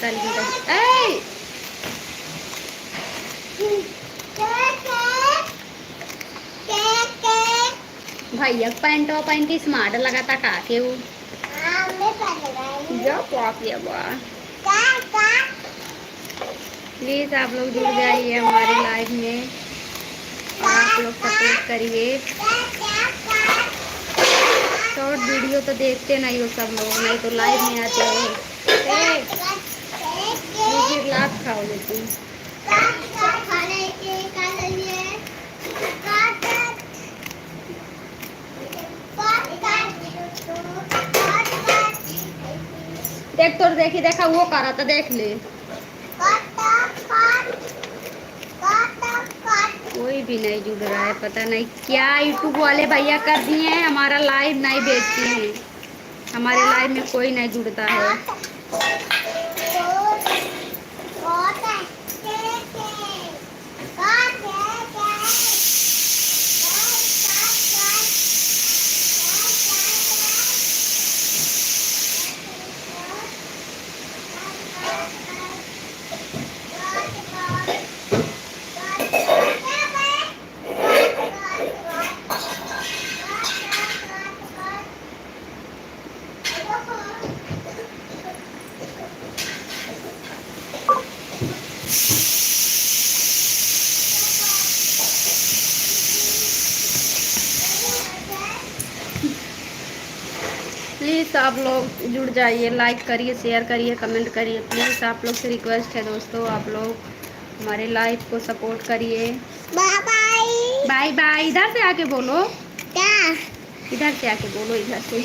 कल की ए भैया पैंट और पैंट स्मार्ट लगाता का के वो प्लीज़ आप लोग जुड़ जाइए हमारे लाइव में और आप लोग सपोर्ट करिए। शॉर्ट वीडियो तो देखते नहीं हो सब लोग, नहीं तो लाइव में आते हो। फिर लाभ खाओगे तुम। देख तो देखी देखा वो कर रहा था, देख ले कोई भी नहीं जुड़ रहा है, पता नहीं क्या यूट्यूब वाले भैया कर दिए हैं, हमारा लाइव नहीं भेजते हैं, हमारे लाइव में कोई नहीं जुड़ता है। प्लीज़ आप लोग जुड़ जाइए, लाइक करिए, शेयर करिए, कमेंट करिए। प्लीज़ आप लोग से रिक्वेस्ट है दोस्तों, आप लोग हमारे लाइव को सपोर्ट करिए। Bye bye bye bye. इधर से आके बोलो, क्या इधर से आके बोलो, इधर से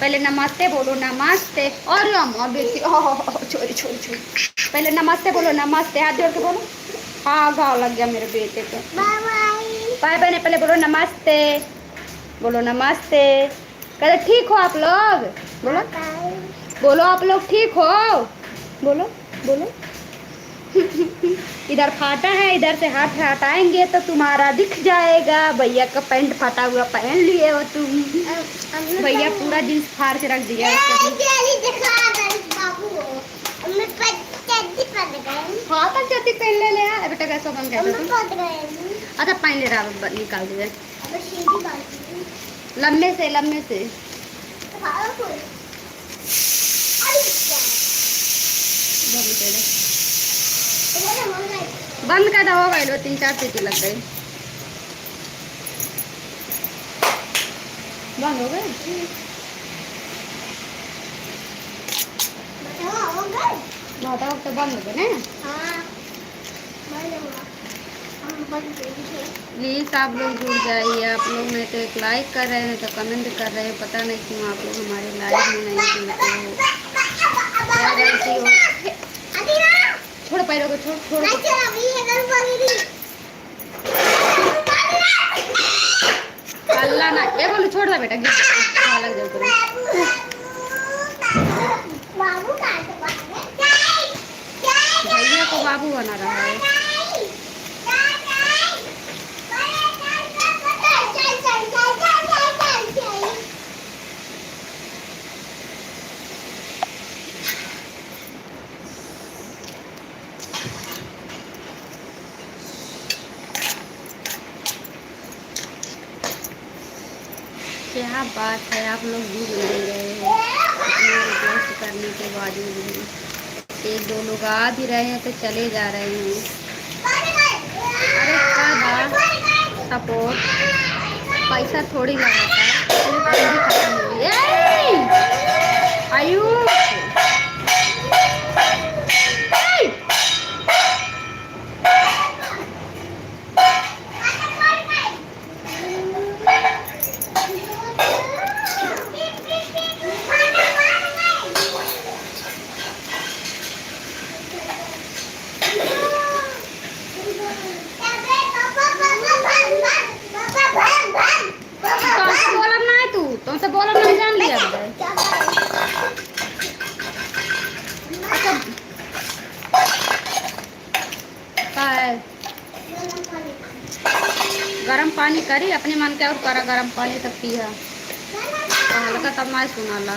पहले नमस्ते बोलो, नमस्ते। और बेटी छोरी छोरी छोरी, पहले नमस्ते बोलो, नमस्ते, हाथ जोड़ के बोलो। हाँ घाव लग गया मेरे बेटे को। Bye bye bye bye. पहले बोलो नमस्ते, बोलो नमस्ते। कहते ठीक हो आप लोग, बोलो बोलो आप लोग ठीक हो, बोलो बोलो। इधर फाटा है, इधर से हाथ हटाएंगे तो तुम्हारा दिख जाएगा। भैया का पैंट फटा हुआ पहन लिए हो तुम, भैया पूरा जींस फाड़ के रख दिया। हाँ तक जल्दी पहन ले ले बेटा, कैसा बन गया था? अच्छा पहन ले रहा, निकाल दे लम्बे से लम्बे से। बंद कर हो गए, 3-4 सीटी लग गई, बंद हो गए। बहुत तो बंद हो गए ना। प्लीज़ आप लोग जुड़ जाइए, आप लोग नहीं तो एक लाइक कर रहे हैं, तो कमेंट कर रहे हैं, पता नहीं क्यों आप लोग हमारे लाइव में नहीं जुड़ते हो, क्या गलती हो। छोड़ पैरों को, छोड़ छोड़ अल्लाह ना, ये बोलो छोड़ दे बेटा, लग जाओ भैया को बाबू बना रहा है। क्या बात है, आप लोग जुड़ नहीं रहे हो इतना रिक्वेस्ट करने के बावजूद भी। एक दो लोग आ भी रहे हैं तो चले जा रहे हैं। अरे क्या सपोर्ट, पैसा थोड़ी लगाता है, खत्म हो गई। आयुष तुमसे बोला नहीं, जान लिया है। गरम पानी करी अपने मन के और करा, गरम पानी तक पिया हल्का, तब मैं सुना ला।